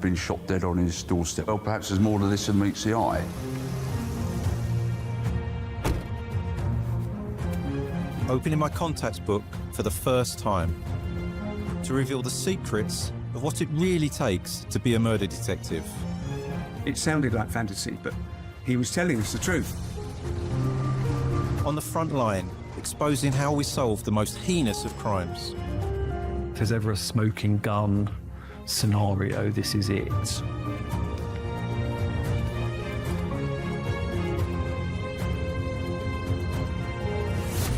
been shot dead on his doorstep. Well, perhaps there's more to this than meets the eye. Opening my contacts book for the first time to reveal the secrets of what it really takes to be a murder detective. It sounded like fantasy, but he was telling us the truth. On the front line, exposing how we solve the most heinous of crimes. If there's ever a smoking gun scenario, this is it.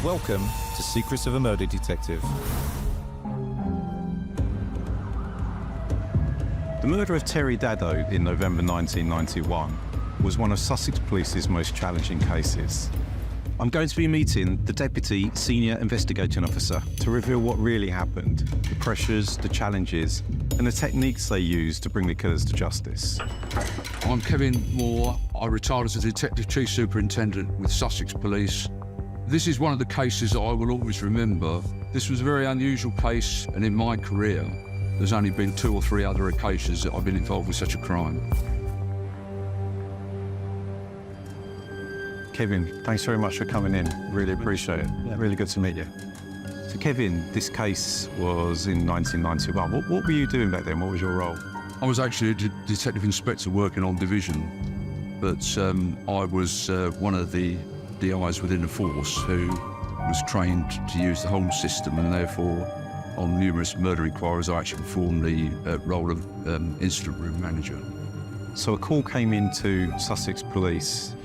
Welcome to Secrets of a Murder Detective. The murder of Terry Dado in November 1991 was one of Sussex Police's most challenging cases. I'm going to be meeting the Deputy Senior Investigating Officer to reveal what really happened, the pressures, the challenges, and the techniques they used to bring the killers to justice. I'm Kevin Moore. I retired as a Detective Chief Superintendent with Sussex Police. This is one of the cases that I will always remember. This was a very unusual case, and in my career, there's only been 2 or 3 other occasions that I've been involved with such a crime. Kevin, thanks very much for coming in. Really appreciate it. Yeah. Really good to meet you. So Kevin, this case was in 1991. What were you doing back then? What was your role? I was actually a detective inspector working on division, but I was one of the DIs within the force who was trained to use the whole system, and therefore on numerous murder inquiries I actually performed the role of incident room manager. So a call came into Sussex Police.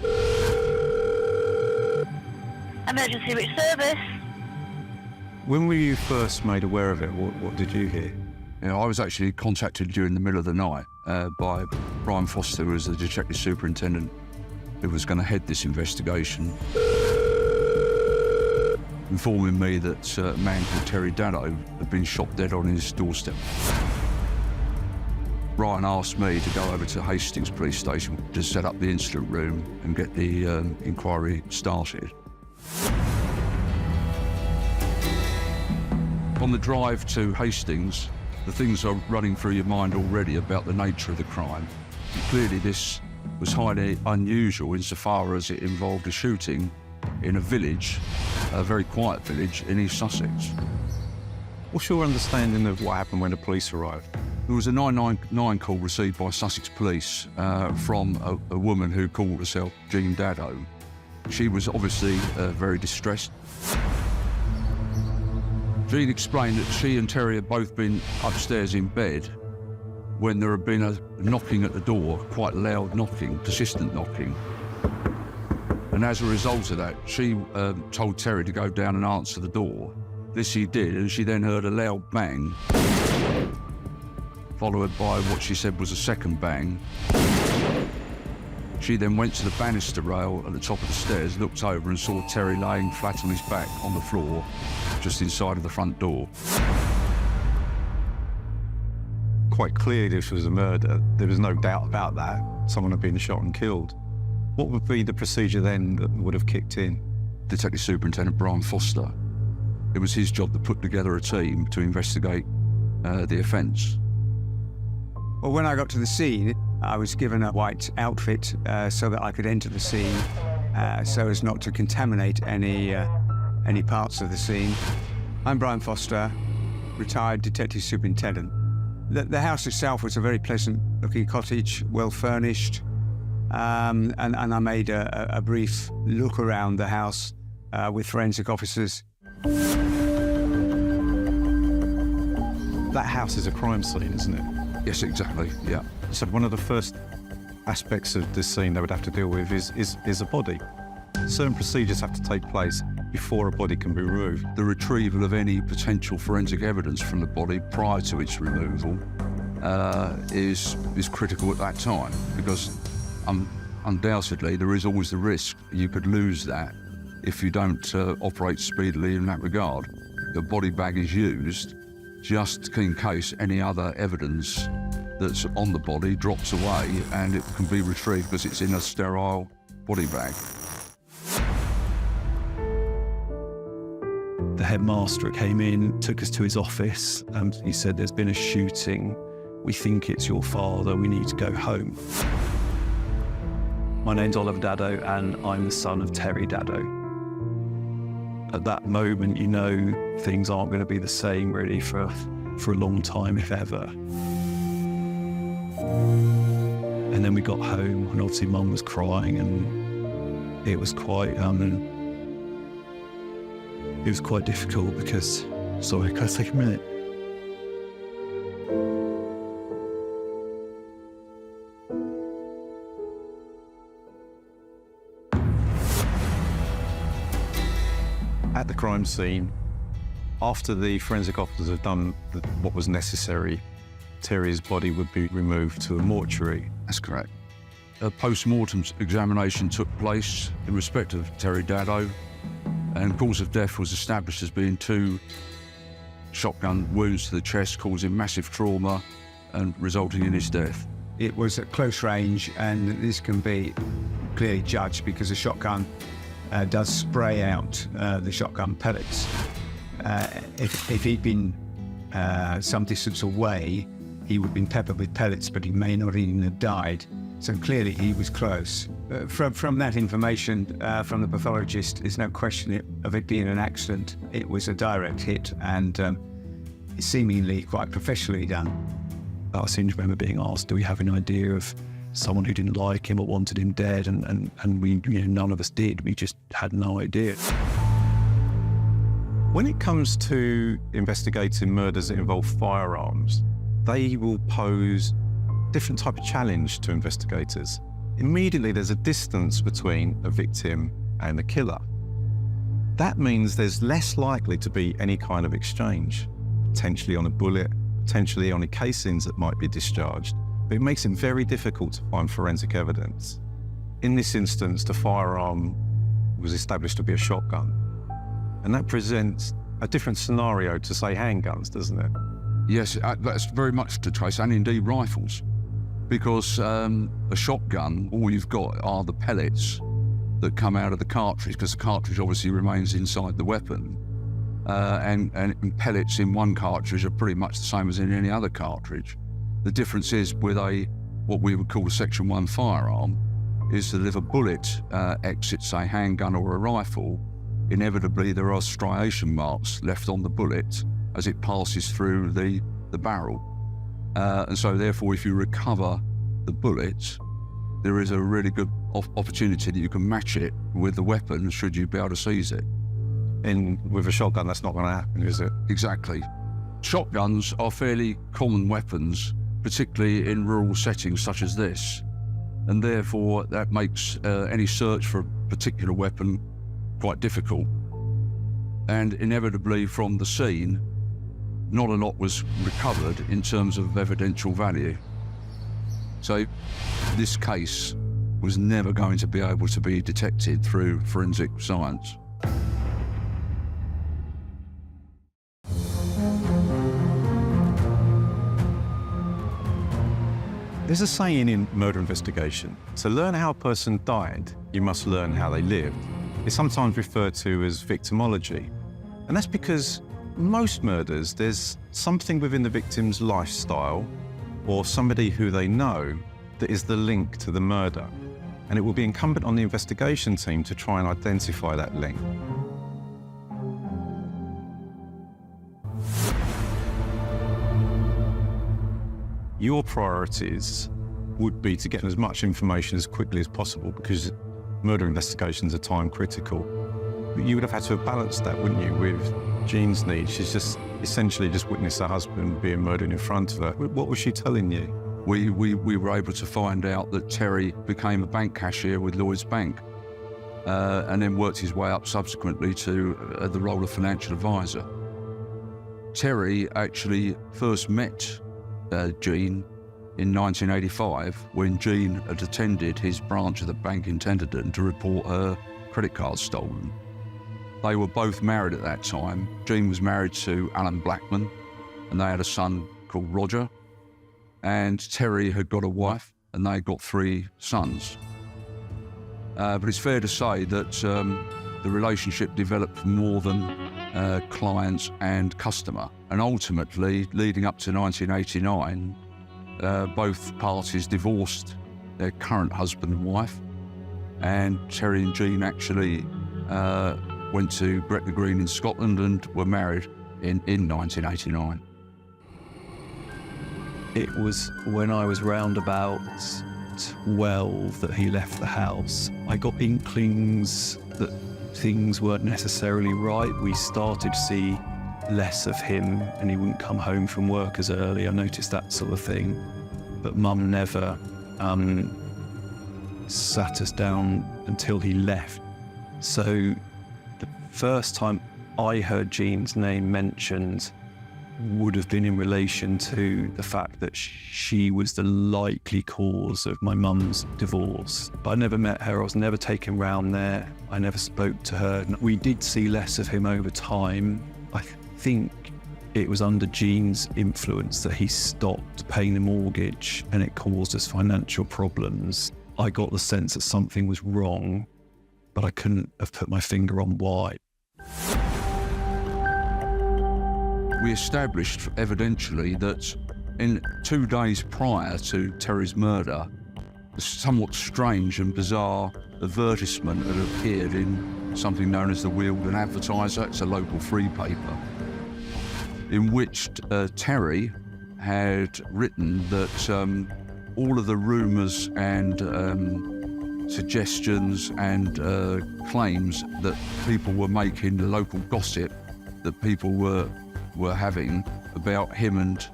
Emergency Reach Service. When were you first made aware of it? What did you hear? You know, I was actually contacted during the middle of the night by Brian Foster, who was the detective superintendent who was going to head this investigation, informing me that a man called Terry Dado had been shot dead on his doorstep. Brian asked me to go over to Hastings Police Station to set up the incident room and get the inquiry started. On the drive to Hastings, the things are running through your mind already about the nature of the crime. Clearly this was highly unusual insofar as it involved a shooting in a village, a very quiet village in East Sussex. What's your understanding of what happened when the police arrived? There was a 999 call received by Sussex Police from a woman who called herself Jean Dado. She was obviously very distressed. Jean explained that she and Terry had both been upstairs in bed when there had been a knocking at the door, quite loud knocking, persistent knocking. And as a result of that, she told Terry to go down and answer the door. This he did, and she then heard a loud bang, followed by what she said was a second bang. She then went to the banister rail at the top of the stairs, looked over and saw Terry laying flat on his back on the floor, just inside of the front door. Quite clearly this was a murder. There was no doubt about that. Someone had been shot and killed. What would be the procedure then that would have kicked in? Detective Superintendent Brian Foster. It was his job to put together a team to investigate the offence. Well, when I got to the scene, I was given a white outfit so that I could enter the scene so as not to contaminate any parts of the scene. I'm Brian Foster, retired Detective Superintendent. The house itself was a very pleasant-looking cottage, well-furnished, and I made a brief look around the house with forensic officers. That house is a crime scene, isn't it? Yes, exactly, yeah. So one of the first aspects of this scene they would have to deal with is a body. Certain procedures have to take place before a body can be removed. The retrieval of any potential forensic evidence from the body prior to its removal is critical at that time, because undoubtedly there is always the risk you could lose that if you don't operate speedily in that regard. The body bag is used just in case any other evidence that's on the body drops away and it can be retrieved because it's in a sterile body bag. The headmaster came in, took us to his office, and he said there's been a shooting we think it's your father, we need to go home. My name's Oliver Dado and I'm the son of Terry Dado. At that moment, you know things aren't going to be the same really for a long time, if ever. And then we got home and obviously Mum was crying and it was quite difficult because, sorry, can I take a minute? At the crime scene, after the forensic officers had done what was necessary, Terry's body would be removed to a mortuary. That's correct. A post-mortem examination took place in respect of Terry Dado, and cause of death was established as being 2 shotgun wounds to the chest, causing massive trauma and resulting in his death. It was at close range, and this can be clearly judged because a shotgun does spray out the shotgun pellets. If he'd been some distance away, he would have been peppered with pellets, but he may not even have died. So clearly he was close. From that information from the pathologist, there's no question of it being an accident. It was a direct hit and seemingly quite professionally done. I seem to remember being asked, do we have an idea of someone who didn't like him or wanted him dead? And we, none of us did. We just had no idea. When it comes to investigating murders that involve firearms, they will pose a different type of challenge to investigators. Immediately, there's a distance between a victim and the killer. That means there's less likely to be any kind of exchange, potentially on a bullet, potentially on the casings that might be discharged, but it makes it very difficult to find forensic evidence. In this instance, the firearm was established to be a shotgun, and that presents a different scenario to, say, handguns, doesn't it? Yes, that's very much the case, and indeed rifles. Because a shotgun, all you've got are the pellets that come out of the cartridge, because the cartridge obviously remains inside the weapon. And pellets in one cartridge are pretty much the same as in any other cartridge. The difference is with what we would call a Section 1 firearm, is that if a bullet exits a handgun or a rifle, inevitably there are striation marks left on the bullet as it passes through the barrel. And so therefore, if you recover the bullet, there is a really good opportunity that you can match it with the weapon should you be able to seize it. And with a shotgun, that's not going to happen, is it? Exactly. Shotguns are fairly common weapons, particularly in rural settings such as this. And therefore, that makes any search for a particular weapon quite difficult. And inevitably from the scene, not a lot was recovered in terms of evidential value. So this case was never going to be able to be detected through forensic science. There's a saying in murder investigation: to learn how a person died, you must learn how they lived. It's sometimes referred to as victimology. And that's because most murders, there's something within the victim's lifestyle or somebody who they know that is the link to the murder. And it will be incumbent on the investigation team to try and identify that link. Your priorities would be to get as much information as quickly as possible, because murder investigations are time critical. But you would have had to have balanced that, wouldn't you, with Jean's needs? She's just essentially just witnessed her husband being murdered in front of her. What was she telling you? We were able to find out that Terry became a bank cashier with Lloyds Bank and then worked his way up subsequently to the role of financial advisor. Terry actually first met Jean in 1985 when Jean had attended his branch of the bank in Tenterden to report her credit cards stolen. They were both married at that time. Jean was married to Alan Blackman and they had a son called Roger. And Terry had got a wife and they got 3 sons. But it's fair to say that the relationship developed more than clients and customer. And ultimately, leading up to 1989, both parties divorced their current husband and wife, and Terry and Jean actually went to Gretna Green in Scotland and were married in 1989. It was when I was round about 12 that he left the house. I got inklings that things weren't necessarily right. We started to see less of him, and he wouldn't come home from work as early. I noticed that sort of thing. But Mum never sat us down until he left. So the first time I heard Jean's name mentioned would have been in relation to the fact that she was the likely cause of my mum's divorce. But I never met her, I was never taken round there, I never spoke to her. We did see less of him over time. I think it was under Jean's influence that he stopped paying the mortgage and it caused us financial problems. I got the sense that something was wrong, but I couldn't have put my finger on why. We established evidentially that in 2 days prior to Terry's murder, a somewhat strange and bizarre advertisement had appeared in something known as the Wealden Advertiser. It's a local free paper, in which Terry had written that all of the rumours and suggestions and claims that people were making, the local gossip that people were having about him and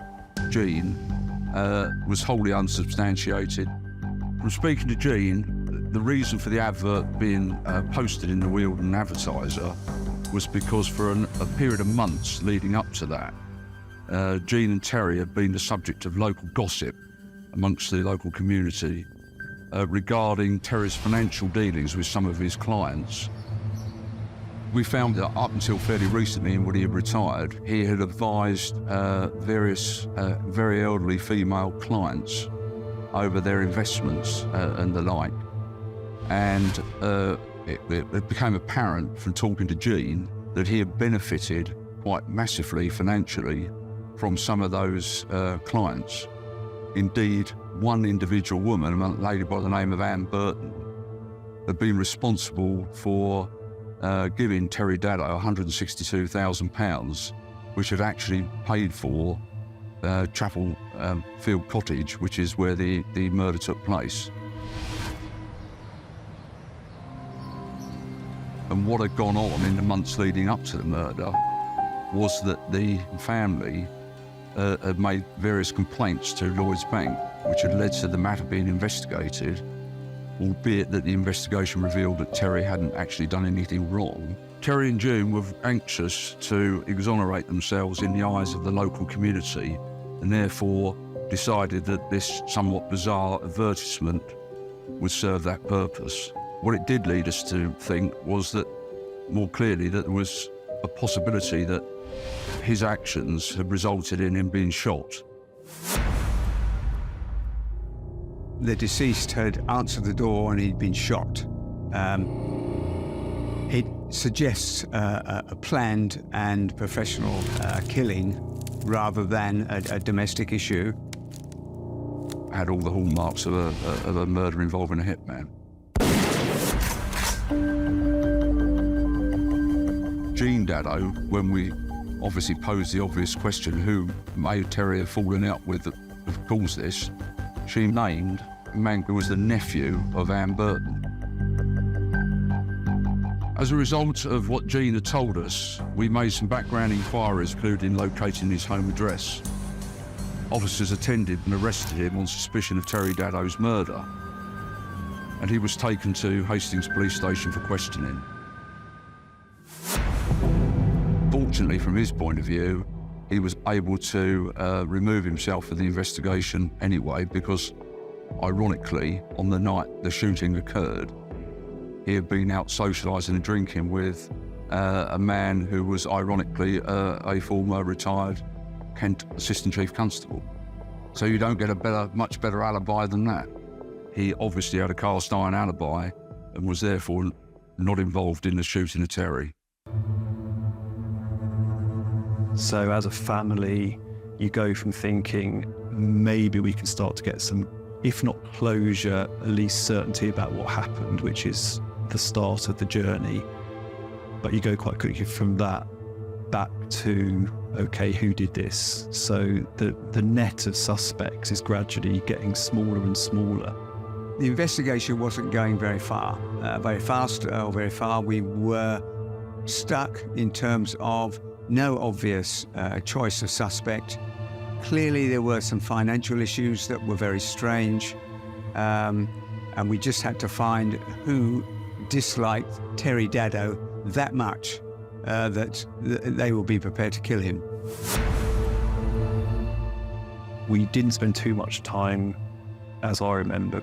Jean was wholly unsubstantiated. From speaking to Jean, the reason for the advert being posted in the Wealden Advertiser was because for a period of months leading up to that, Jean and Terry had been the subject of local gossip amongst the local community regarding Terry's financial dealings with some of his clients. We found that up until fairly recently, when he had retired, he had advised various very elderly female clients over their investments and the like. And it became apparent from talking to Jean that he had benefited quite massively financially from some of those clients. Indeed, one individual woman, a lady by the name of Anne Burton, had been responsible for giving Terry Daddo £162,000, which had actually paid for Chapel Field Cottage, which is where the murder took place. And what had gone on in the months leading up to the murder was that the family had made various complaints to Lloyds Bank, which had led to the matter being investigated, albeit that the investigation revealed that Terry hadn't actually done anything wrong. Terry and June were anxious to exonerate themselves in the eyes of the local community, and therefore decided that this somewhat bizarre advertisement would serve that purpose. What it did lead us to think was that, more clearly, that there was a possibility that his actions had resulted in him being shot. The deceased had answered the door and he'd been shot. It suggests a planned and professional killing rather than a domestic issue. Had all the hallmarks of a murder involving a hitman. Jean Daddo, when we obviously posed the obvious question, who may Terry have fallen out with that have caused this, she named a man who was the nephew of Anne Burton. As a result of what Jean had told us, we made some background inquiries, including locating his home address. Officers attended and arrested him on suspicion of Terry Daddo's murder, and he was taken to Hastings Police Station for questioning. Fortunately, from his point of view, he was able to remove himself from the investigation anyway, because ironically, on the night the shooting occurred, he had been out socialising and drinking with a man who was ironically a former retired Kent Assistant Chief Constable. So you don't get a much better alibi than that. He obviously had a cast iron alibi and was therefore not involved in the shooting of Terry. So as a family, you go from thinking maybe we can start to get some, if not closure, at least certainty about what happened, which is the start of the journey. But you go quite quickly from that back to, okay, who did this? So the net of suspects is gradually getting smaller and smaller. The investigation wasn't going very fast or very far. We were stuck in terms of no obvious choice of suspect. Clearly, there were some financial issues that were very strange, and we just had to find who disliked Terry Dado that much that they will be prepared to kill him. We didn't spend too much time, as I remember,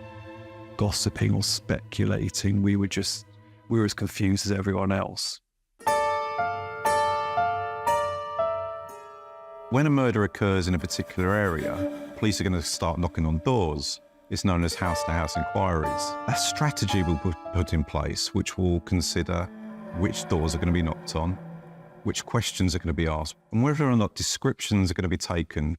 gossiping or speculating. We were as confused as everyone else. When a murder occurs in a particular area, police are going to start knocking on doors. It's known as house-to-house inquiries. A strategy will be put in place which will consider which doors are going to be knocked on, which questions are going to be asked, and whether or not descriptions are going to be taken.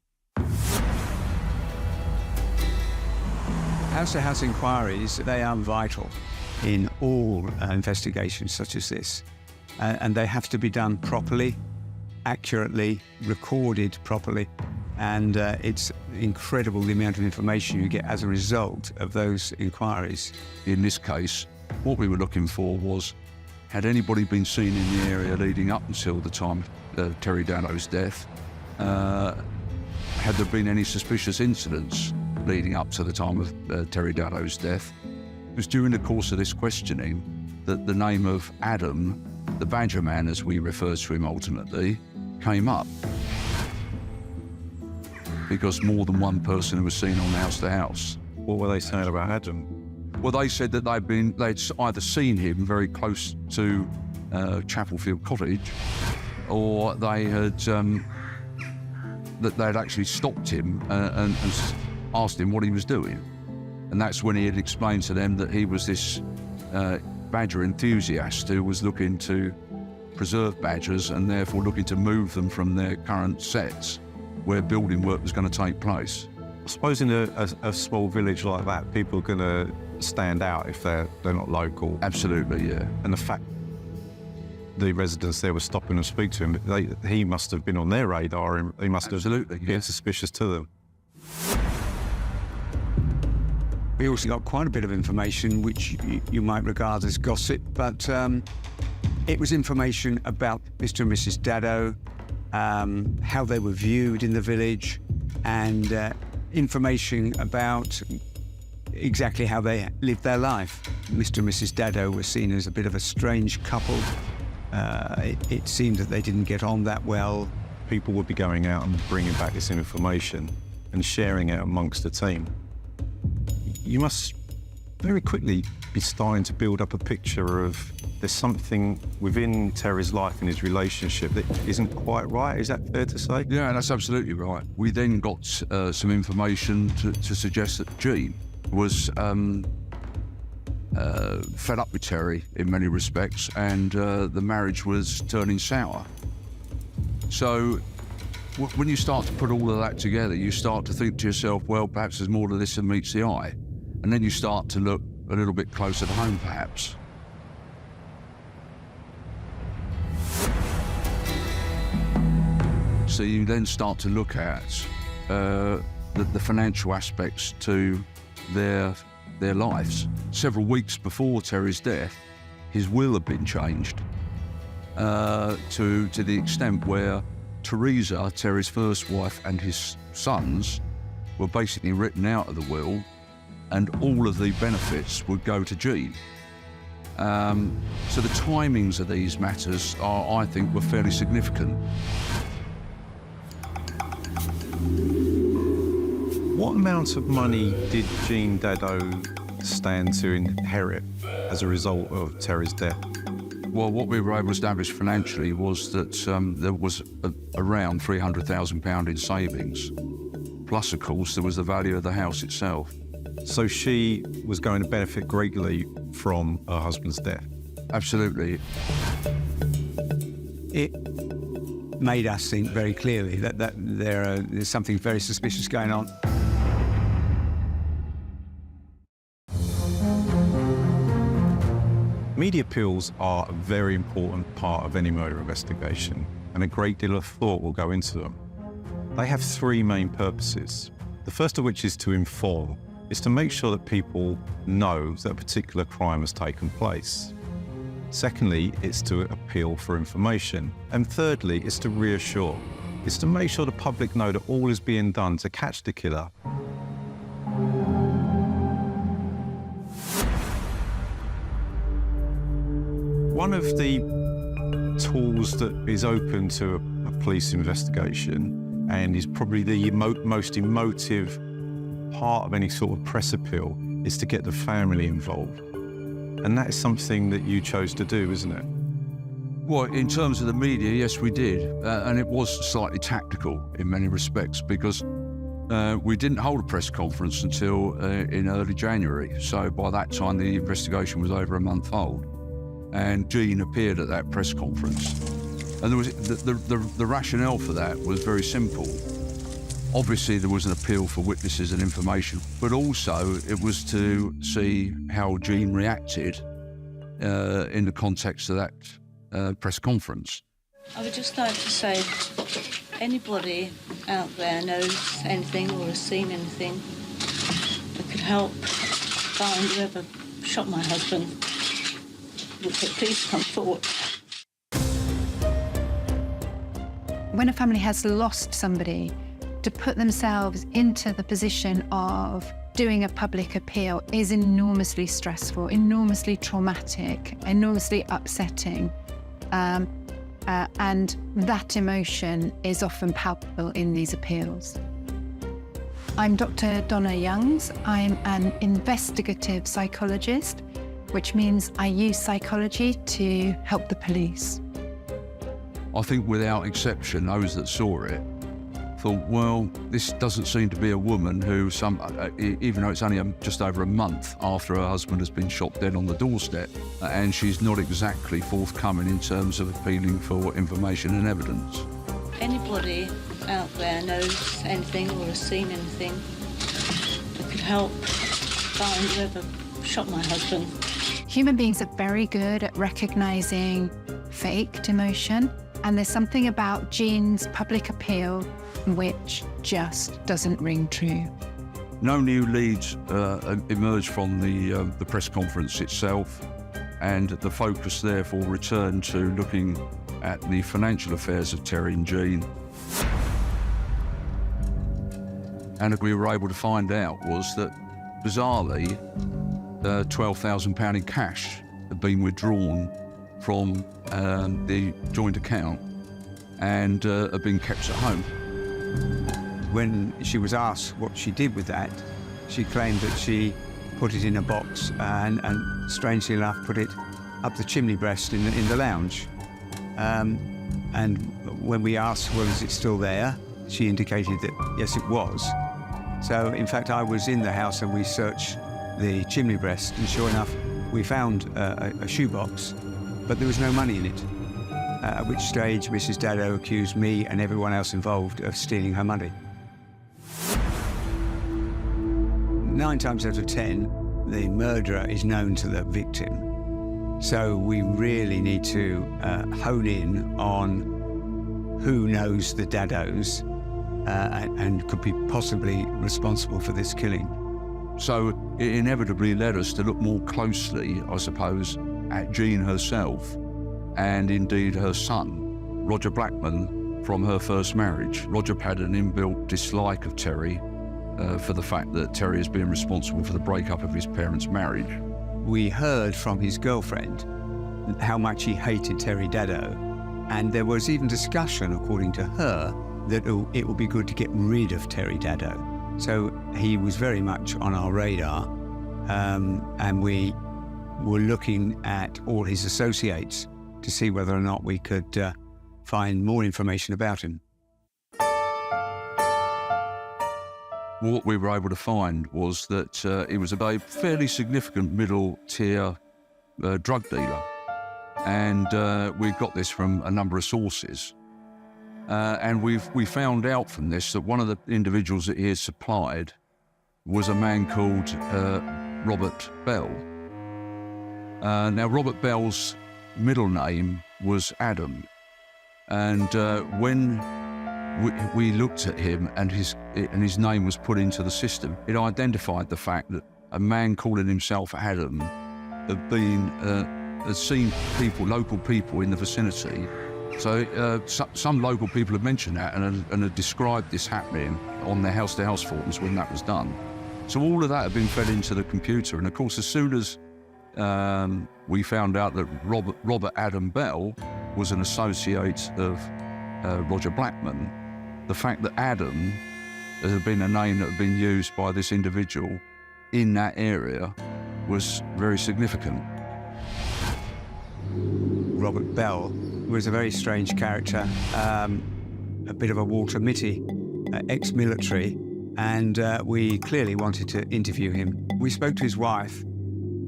House-to-house inquiries, they are vital in all investigations such as this, and they have to be done properly, accurately, recorded properly, and it's incredible the amount of information you get as a result of those inquiries. In this case, what we were looking for was, had anybody been seen in the area leading up until the time of Terry Dado's death? Had there been any suspicious incidents leading up to the time of Terry Dado's death? It was during the course of this questioning that the name of Adam, the Badger Man as we refer to him ultimately, came up. Because more than one person was seen on house to house. What were they saying about Adam? Well, they said that they'd either seen him very close to Chapelfield Cottage, or they had that they'd actually stopped him and asked him what he was doing, and that's when he had explained to them that he was this badger enthusiast who was looking to preserve badgers and therefore looking to move them from their current sets where building work was going to take place. I suppose in a small village like that, people are going to stand out if they're not local. Absolutely, yeah. And the fact the residents there were stopping and speak to him, he must have been on their radar, and he must Absolutely, have been yeah. suspicious to them. We also got quite a bit of information which you might regard as gossip, but it was information about Mr. and Mrs. Dado, how they were viewed in the village, and information about exactly how they lived their life. Mr. and Mrs. Dado were seen as a bit of a strange couple. It seemed that they didn't get on that well. People would be going out and bringing back this information and sharing it amongst the team. You must very quickly be starting to build up a picture of there's something within Terry's life and his relationship that isn't quite right. Is that fair to say? Yeah, that's absolutely right. We then got some information to suggest that Jean was fed up with Terry in many respects, and the marriage was turning sour. So when you start to put all of that together, you start to think to yourself, well, perhaps there's more to this than meets the eye. And then you start to look a little bit closer to home, perhaps. So you then start to look at the financial aspects to their lives. Several weeks before Terry's death, his will had been changed to the extent where Teresa, Terry's first wife, and his sons were basically written out of the will, and all of the benefits would go to Jean. So the timings of these matters I think, were fairly significant. What amount of money did Jean Dado stand to inherit as a result of Terry's death? Well, what we were able to establish financially was that there was around £300,000 in savings. Plus, of course, there was the value of the house itself. So she was going to benefit greatly from her husband's death? Absolutely. It made us think very clearly that there's something very suspicious going on. Media appeals are a very important part of any murder investigation, and a great deal of thought will go into them. They have three main purposes. The first of which is to inform. It's to make sure that people know that a particular crime has taken place. Secondly, it's to appeal for information. And thirdly, it's to reassure. It's to make sure the public know that all is being done to catch the killer. One of the tools that is open to a police investigation, and is probably the most emotive part of any sort of press appeal, is to get the family involved. And that is something that you chose to do, isn't it? Well, in terms of the media, yes, we did. And it was slightly tactical in many respects because we didn't hold a press conference until in early January. So by that time, the investigation was over a month old. And Jean appeared at that press conference. And there was the rationale for that was very simple. Obviously, there was an appeal for witnesses and information, but also it was to see how Jean reacted in the context of that press conference. I would just like to say, anybody out there knows anything or has seen anything that could help find whoever shot my husband, would please come forward. When a family has lost somebody, to put themselves into the position of doing a public appeal is enormously stressful, enormously traumatic, enormously upsetting. And that emotion is often palpable in these appeals. I'm Dr. Donna Youngs. I'm an investigative psychologist, which means I use psychology to help the police. I think without exception, those that saw it thought, well, this doesn't seem to be a woman who, even though it's only just over a month after her husband has been shot dead on the doorstep, and she's not exactly forthcoming in terms of appealing for information and evidence. Anybody out there knows anything or has seen anything that could help find whoever shot my husband. Human beings are very good at recognising faked emotion, and there's something about Jean's public appeal which just doesn't ring true. No new leads emerged from the press conference itself, and the focus therefore returned to looking at the financial affairs of Terry and Jean. And what we were able to find out was that, bizarrely, £12,000 in cash had been withdrawn from the joint account and had been kept at home. When she was asked what she did with that, she claimed that she put it in a box and strangely enough, put it up the chimney breast in the lounge. And when we asked, well, is it still there? She indicated that, yes, it was. So, in fact, I was in the house and we searched the chimney breast, and sure enough, we found a shoebox, but there was no money in it. At which stage Mrs. Dado accused me and everyone else involved of stealing her money. 9 times out of 10, the murderer is known to the victim. So we really need to hone in on who knows the Dados and could be possibly responsible for this killing. So it inevitably led us to look more closely, I suppose, at Jean herself and indeed her son, Roger Blackman, from her first marriage. Roger had an inbuilt dislike of Terry for the fact that Terry has been responsible for the breakup of his parents' marriage. We heard from his girlfriend how much he hated Terry Dado, and there was even discussion, according to her, that it would be good to get rid of Terry Dado. So he was very much on our radar, and we were looking at all his associates to see whether or not we could find more information about him. What we were able to find was that he was a fairly significant middle-tier drug dealer. And we got this from a number of sources. And we found out from this that one of the individuals that he had supplied was a man called Robert Bell. Now, Robert Bell's middle name was Adam. And when we looked at him and his name was put into the system, it identified the fact that a man calling himself Adam had seen local people in the vicinity. So some local people had mentioned that and had described this happening on their house-to-house forums when that was done. So all of that had been fed into the computer. And of course, as soon as we found out that Robert Adam Bell was an associate of Roger Blackman, the fact that Adam had been a name that had been used by this individual in that area was very significant. Robert Bell was a very strange character, a bit of a Walter Mitty, ex-military, and we clearly wanted to interview him. We spoke to his wife,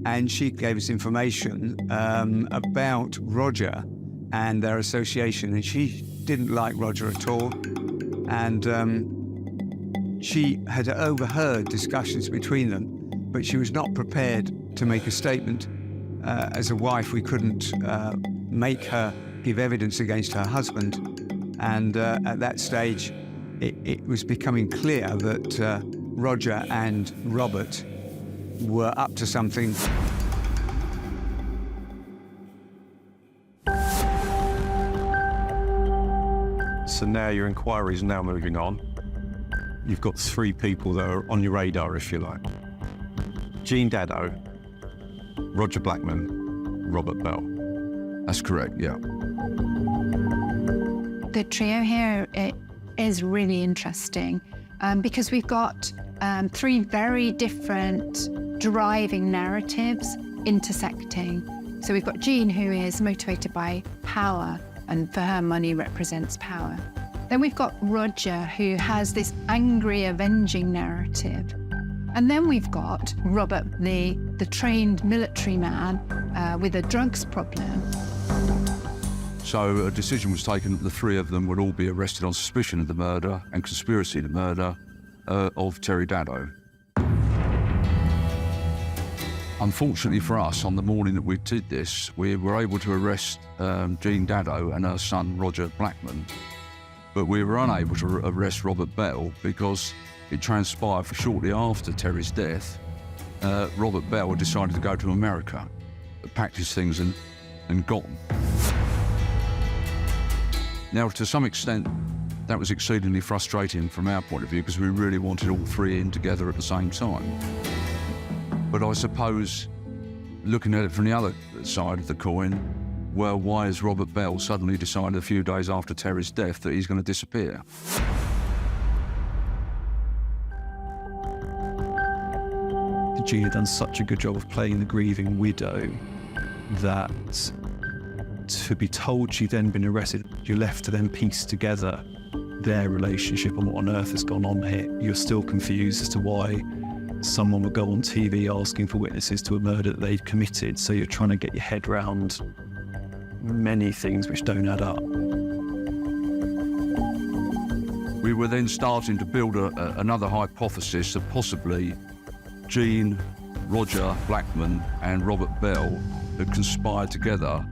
and she gave us information about Roger and their association, and she didn't like Roger at all, and she had overheard discussions between them, but she was not prepared to make a statement. As a wife, we couldn't make her give evidence against her husband, and at that stage it was becoming clear that Roger and Robert were up to something. So now your inquiry is now moving on. You've got 3 people that are on your radar, if you like. Jean Dado, Roger Blackman, Robert Bell. That's correct, yeah. The trio here is really interesting because we've got 3 very different driving narratives intersecting. So we've got Jean, who is motivated by power, and for her, money represents power. Then we've got Roger, who has this angry, avenging narrative. And then we've got Robert, the trained military man with a drugs problem. So a decision was taken that the 3 of them would all be arrested on suspicion of the murder and conspiracy to murder of Terry Dado. Unfortunately for us, on the morning that we did this, we were able to arrest Jean Dado and her son Roger Blackman, but we were unable to arrest Robert Bell because it transpired for shortly after Terry's death, Robert Bell had decided to go to America, packed his things and gone. Now, to some extent, that was exceedingly frustrating from our point of view because we really wanted all 3 in together at the same time. But I suppose, looking at it from the other side of the coin, well, why has Robert Bell suddenly decided a few days after Terry's death that he's going to disappear? Jean had done such a good job of playing the grieving widow that to be told she'd then been arrested, you're left to then piece together their relationship and what on earth has gone on here. You're still confused as to why someone would go on TV asking for witnesses to a murder that they'd committed, so you're trying to get your head around many things which don't add up. We were then starting to build another hypothesis that possibly Jean, Roger Blackman and Robert Bell had conspired together,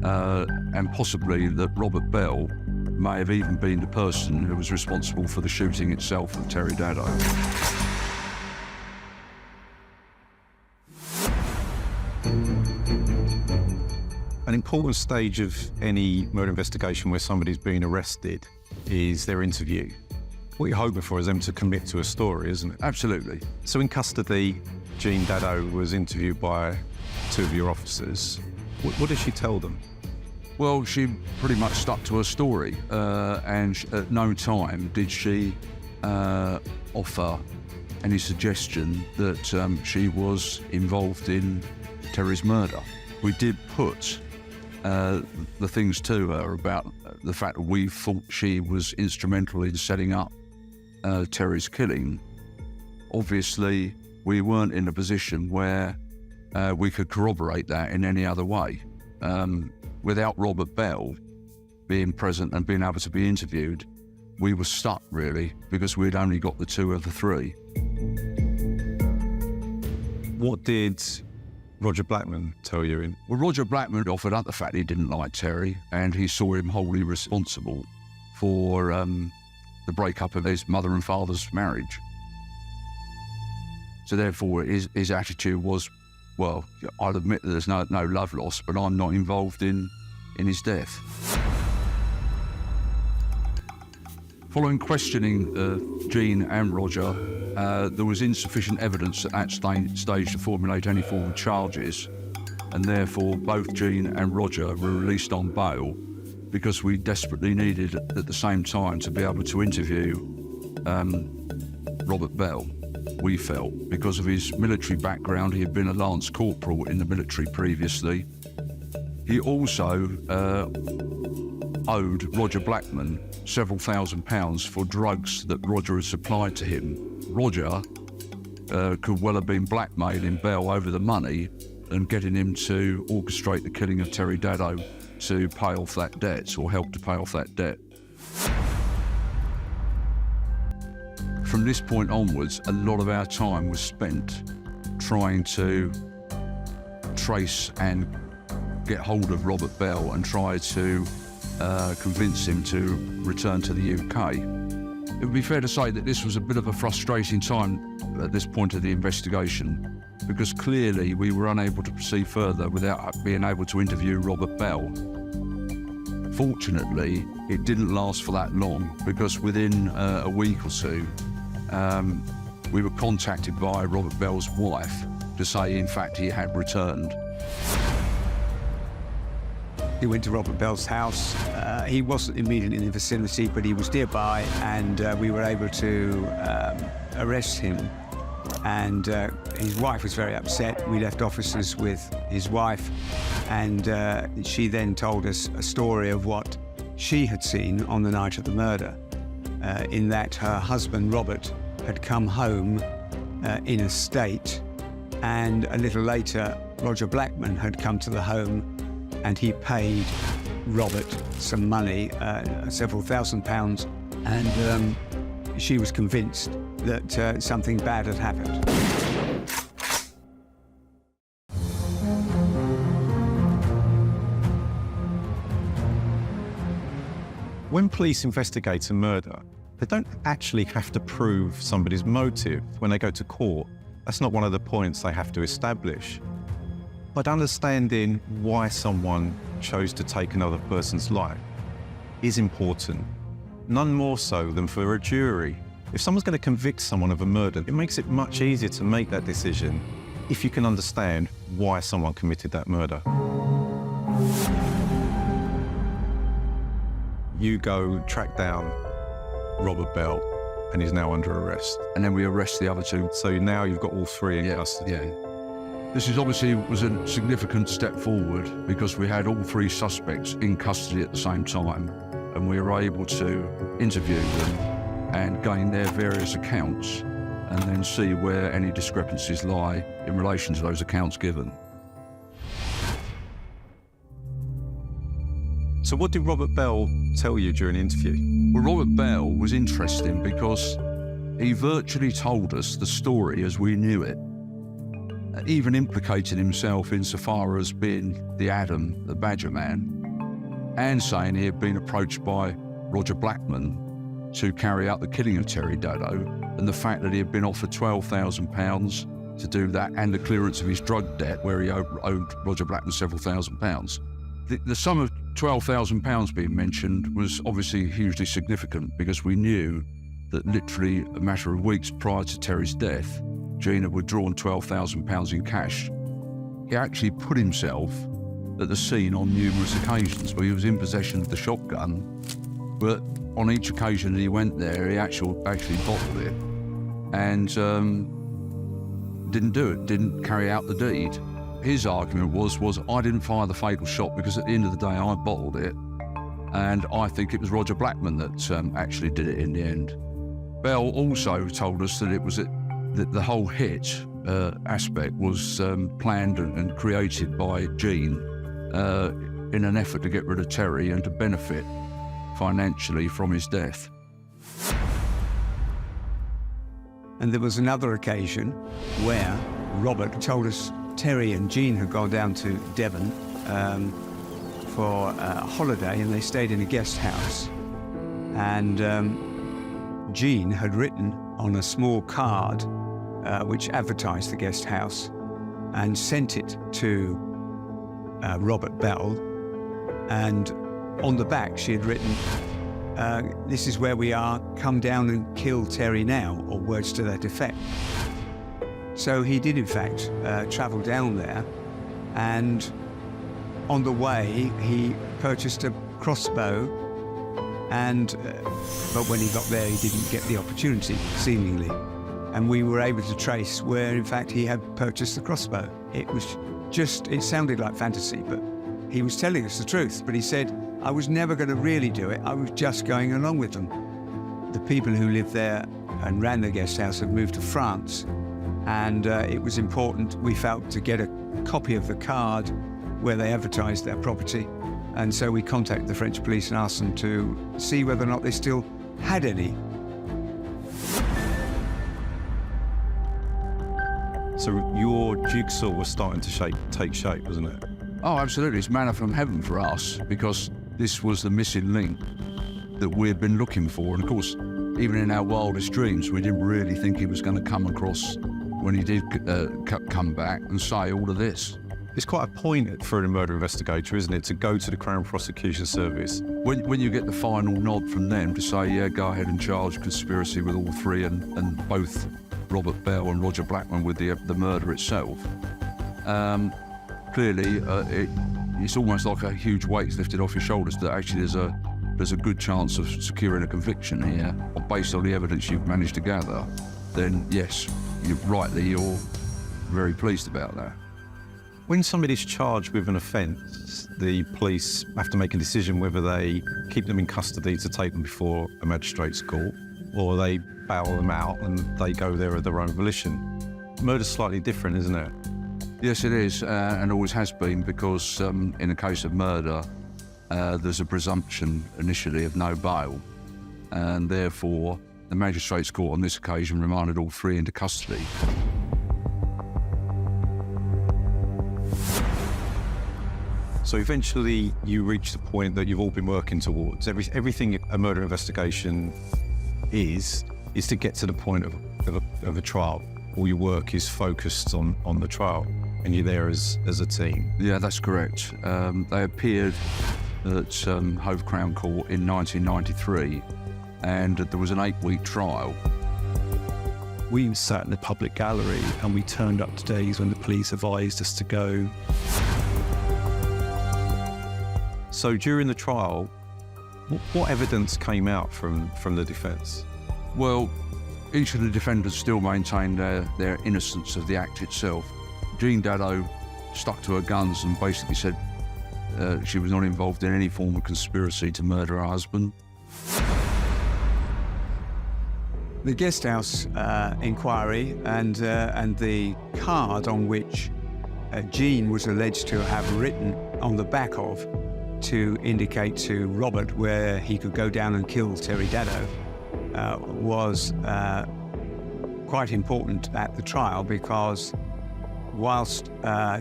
and possibly that Robert Bell may have even been the person who was responsible for the shooting itself of Terry Dado. An important stage of any murder investigation where somebody's being arrested is their interview. What you're hoping for is them to commit to a story, isn't it? Absolutely. So in custody, Jean Dado was interviewed by 2 of your officers. What did she tell them? Well, she pretty much stuck to her story, and at no time did she offer any suggestion that she was involved in Terry's murder. We did put the things to her about the fact that we thought she was instrumental in setting up Terry's killing. Obviously, we weren't in a position where we could corroborate that in any other way. Without Robert Bell being present and being able to be interviewed, we were stuck really because we'd only got the 2 of the 3. What did Roger Blackman tell you? Well, Roger Blackman offered up the fact he didn't like Terry and he saw him wholly responsible for the breakup of his mother and father's marriage. So therefore his attitude was, well, I'll admit that there's no love lost, but I'm not involved in his death. Following questioning Jean and Roger, there was insufficient evidence at that stage to formulate any form of charges, and therefore both Jean and Roger were released on bail because we desperately needed at the same time to be able to interview Robert Bell, we felt. Because of his military background, he had been a Lance Corporal in the military previously. He also owed Roger Blackman several £1,000s for drugs that Roger had supplied to him. Roger could well have been blackmailing Bell over the money and getting him to orchestrate the killing of Terry Dado to pay off that debt, or help to pay off that debt. From this point onwards, a lot of our time was spent trying to trace and get hold of Robert Bell and try to convince him to return to the UK. It would be fair to say that this was a bit of a frustrating time at this point of the investigation, because clearly we were unable to proceed further without being able to interview Robert Bell. Fortunately, it didn't last for that long, because within a week or 2, we were contacted by Robert Bell's wife to say, in fact, he had returned. He went to Robert Bell's house. He wasn't immediately in the vicinity, but he was nearby, and we were able to arrest him. And his wife was very upset. We left officers with his wife, and she then told us a story of what she had seen on the night of the murder, in that her husband, Robert, had come home in a state, and a little later, Roger Blackman had come to the home, and he paid Robert some money, several £1,000s, and she was convinced that something bad had happened. When police investigate a murder, they don't actually have to prove somebody's motive when they go to court. That's not one of the points they have to establish. But understanding why someone chose to take another person's life is important, none more so than for a jury. If someone's going to convict someone of a murder, it makes it much easier to make that decision if you can understand why someone committed that murder. You go track down Robert Bell, and he's now under arrest. And then we arrest the other 2. So now you've got all 3 in custody. Yeah. This is obviously was a significant step forward, because we had all 3 suspects in custody at the same time, and we were able to interview them and gain their various accounts, and then see where any discrepancies lie in relation to those accounts given. So what did Robert Bell tell you during the interview? Well, Robert Bell was interesting because he virtually told us the story as we knew it, even implicating himself insofar as being the Adam, the Badger Man, and saying he had been approached by Roger Blackman to carry out the killing of Terry Dado, and the fact that he had been offered £12,000 to do that, and the clearance of his drug debt, where he owed Roger Blackman several £1,000s. The sum of £12,000 being mentioned was obviously hugely significant, because we knew that literally a matter of weeks prior to Terry's death, Jean had withdrawn £12,000 in cash. He actually put himself at the scene on numerous occasions where he was in possession of the shotgun, but on each occasion that he went there, he actually bottled it and didn't do it, didn't carry out the deed. His argument was I didn't fire the fatal shot because at the end of the day I bottled it, and I think it was Roger Blackman that actually did it in the end. Bell also told us that it was that the whole hit aspect was planned and created by Jean in an effort to get rid of Terry and to benefit financially from his death. And there was another occasion where Robert told us Terry and Jean had gone down to Devon for a holiday, and they stayed in a guest house. And Jean had written on a small card which advertised the guest house and sent it to Robert Bell. And on the back she had written, "This is where we are, come down and kill Terry now," or words to that effect. So he did in fact travel down there, and on the way he purchased a crossbow, and but when he got there he didn't get the opportunity, seemingly. And we were able to trace where in fact he had purchased the crossbow. It sounded like fantasy, but he was telling us the truth. But he said, "I was never going to really do it, I was just going along with them." The people who lived there and ran the guest house had moved to France, and it was important, we felt, to get a copy of the card where they advertised their property. And so we contacted the French police and asked them to see whether or not they still had any. So your jigsaw was starting to take shape, wasn't it? Oh, absolutely. It's manna from heaven for us, because this was the missing link that we had been looking for. And of course, even in our wildest dreams, we didn't really think he was going to come across when he did come back and say all of this. It's quite a point for a murder investigator, isn't it, to go to the Crown Prosecution Service? When you get the final nod from them to say, yeah, go ahead and charge conspiracy with all three, and both Robert Bell and Roger Blackman with the murder itself, clearly it's almost like a huge weight's lifted off your shoulders, that actually there's a good chance of securing a conviction here based on the evidence you've managed to gather. Then yes, you're very pleased about that. When somebody's charged with an offence, the police have to make a decision whether they keep them in custody to take them before a magistrate's court, or they bail them out and they go there of their own volition. Murder's slightly different, isn't it? Yes, it is, and always has been, because in a case of murder, there's a presumption initially of no bail, and therefore the magistrate's court on this occasion remanded all three into custody. So eventually you reach the point that you've all been working towards. Everything a murder investigation is to get to the point of a trial. All your work is focused on the trial, and you're there as a team. Yeah, that's correct. They appeared at Hove Crown Court in 1993, and there was an 8-week trial. We sat in the public gallery and we turned up to days when the police advised us to go. So during the trial, what evidence came out from the defence? Well, each of the defendants still maintained their innocence of the act itself. Jean Dado stuck to her guns and basically said she was not involved in any form of conspiracy to murder her husband. The guest house inquiry and the card on which Jean was alleged to have written on the back of to indicate to Robert where he could go down and kill Terry Dado was quite important at the trial, because whilst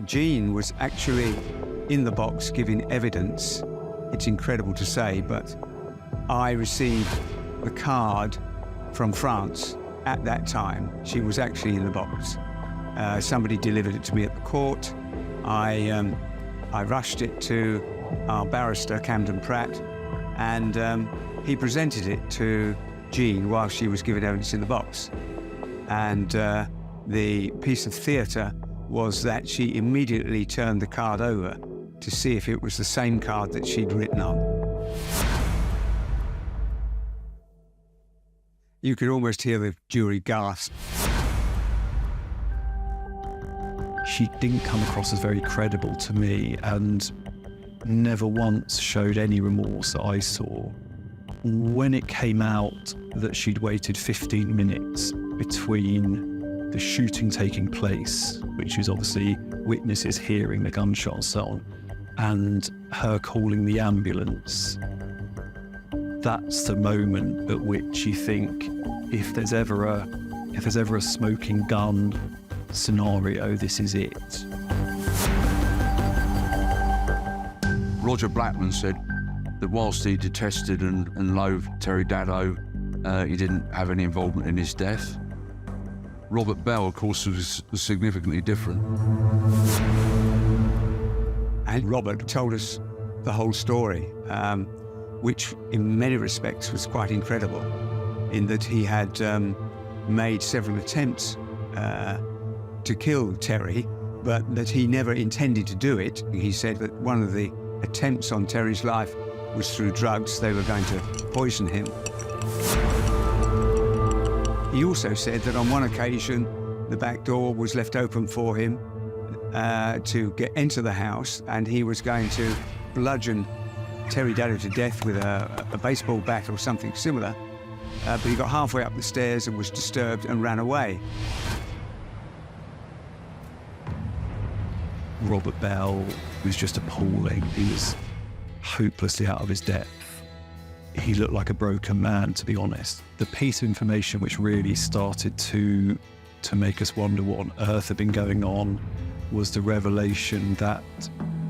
Jean was actually in the box giving evidence, it's incredible to say, but I received the card from France at that time. She was actually in the box. Somebody delivered it to me at the court. I rushed it to our barrister, Camden Pratt, and he presented it to Jean while she was giving evidence in the box. And the piece of theatre was that she immediately turned the card over to see if it was the same card that she'd written on. You could almost hear the jury gasp. She didn't come across as very credible to me, and never once showed any remorse that I saw. When it came out that she'd waited 15 minutes between the shooting taking place, which is obviously witnesses hearing the gunshot and so on, and her calling the ambulance, that's the moment at which you think, if there's ever a smoking gun scenario, this is it. Roger Blackman said that whilst he detested and loathed Terry Daddo, he didn't have any involvement in his death. Robert Bell, of course, was significantly different. And Robert told us the whole story, which in many respects was quite incredible, in that he had made several attempts to kill Terry, but that he never intended to do it. He said that one of the attempts on Terry's life was through drugs. They were going to poison him. He also said that on one occasion, the back door was left open for him to enter the house, and he was going to bludgeon Terry Daddo to death with a baseball bat or something similar. But he got halfway up the stairs and was disturbed and ran away. Robert Bell was just appalling. He was hopelessly out of his depth. He looked like a broken man, to be honest. The piece of information which really started to make us wonder what on earth had been going on was the revelation that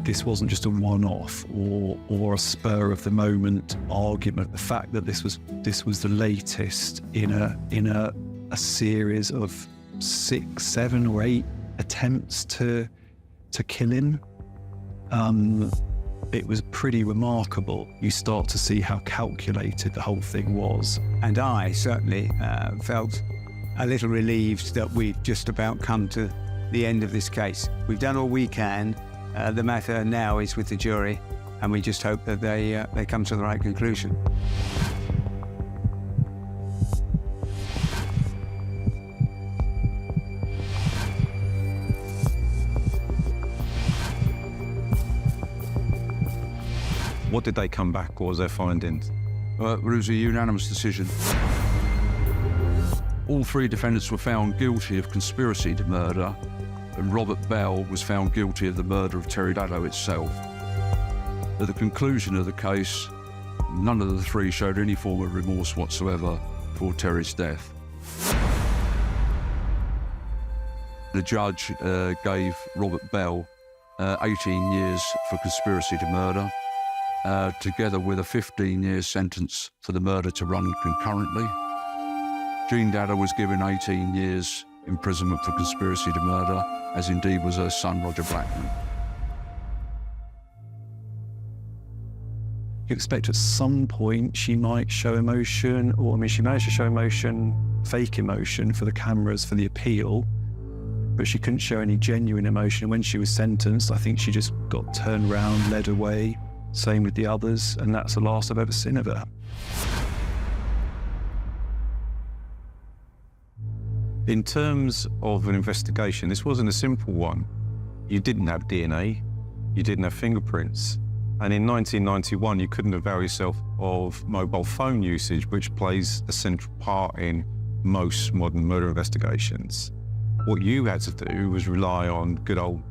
this wasn't just a one-off or a spur-of-the-moment argument. The fact that this was the latest in a series of 6, 7, or 8 attempts to kill him. It was pretty remarkable. You start to see how calculated the whole thing was. And I certainly felt a little relieved that we've just about come to the end of this case. We've done all we can. The matter now is with the jury, and we just hope that they come to the right conclusion. What did they come back? What was their findings? It was a unanimous decision. All 3 defendants were found guilty of conspiracy to murder, and Robert Bell was found guilty of the murder of Terry Daddo itself. At the conclusion of the case, none of the 3 showed any form of remorse whatsoever for Terry's death. The judge gave Robert Bell 18 years for conspiracy to murder, together with a 15-year sentence for the murder to run concurrently. Jean Daddo was given 18 years imprisonment for conspiracy to murder, as indeed was her son, Roger Blackman. You expect at some point she might show emotion, she managed to show emotion, fake emotion for the cameras for the appeal, but she couldn't show any genuine emotion. When she was sentenced, I think she just got turned around, led away. Same with the others, and that's the last I've ever seen of her. In terms of an investigation, this wasn't a simple one. You didn't have DNA, you didn't have fingerprints, and in 1991 you couldn't avail yourself of mobile phone usage, which plays a central part in most modern murder investigations. What you had to do was rely on good old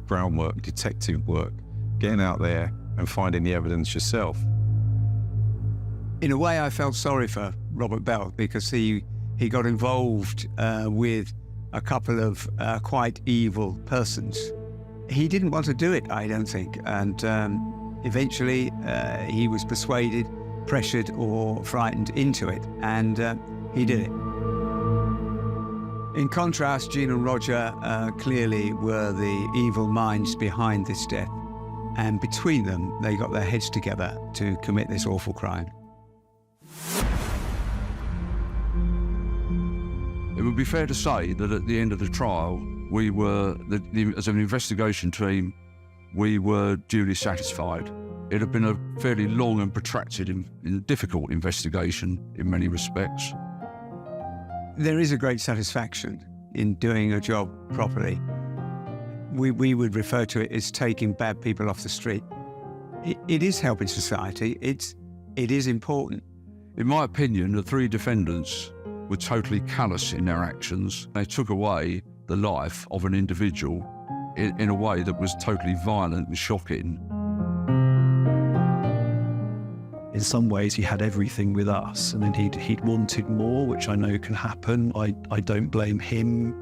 groundwork, detective work, getting out there and finding the evidence yourself. In a way, I felt sorry for Robert Bell because he got involved with a couple of quite evil persons. He didn't want to do it, I don't think, and eventually he was persuaded, pressured or frightened into it, and he did it. In contrast, Jean and Roger clearly were the evil minds behind this death. And between them, they got their heads together to commit this awful crime. It would be fair to say that at the end of the trial, we were, as an investigation team, we were duly satisfied. It had been a fairly long and protracted and difficult investigation in many respects. There is a great satisfaction in doing a job properly. We would refer to it as taking bad people off the street. It is helping society. It is important. In my opinion, the 3 defendants were totally callous in their actions. They took away the life of an individual in a way that was totally violent and shocking. in some ways he had everything with us, and then he'd wanted more, which I know can happen. I don't blame him.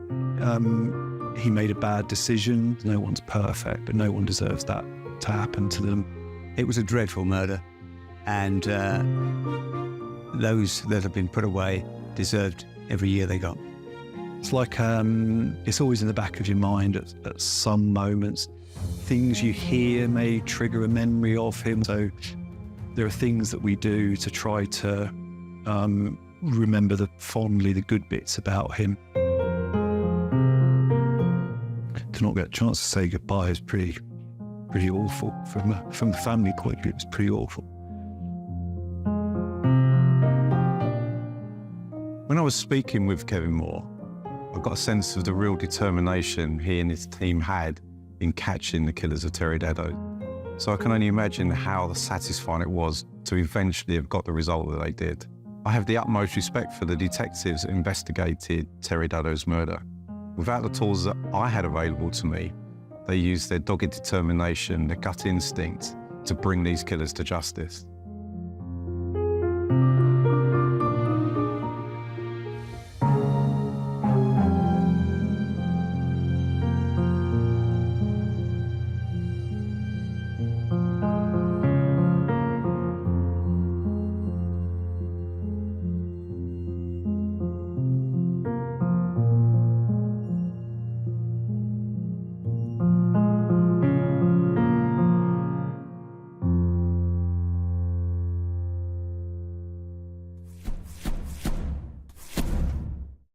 He made a bad decision. No one's perfect, but no one deserves that to happen to them. It was a dreadful murder, and those that have been put away deserved every year they got. It's like it's always in the back of your mind at some moments. Things you hear may trigger a memory of him. So there are things that we do to try to remember fondly the good bits about him. To not get a chance to say goodbye is pretty awful. From a family point of view, it's pretty awful. When I was speaking with Kevin Moore, I got a sense of the real determination he and his team had in catching the killers of Terry Daddo. So I can only imagine how satisfying it was to eventually have got the result that they did. I have the utmost respect for the detectives that investigated Terry Daddo's murder. Without the tools that I had available to me, they used their dogged determination, their gut instinct to bring these killers to justice.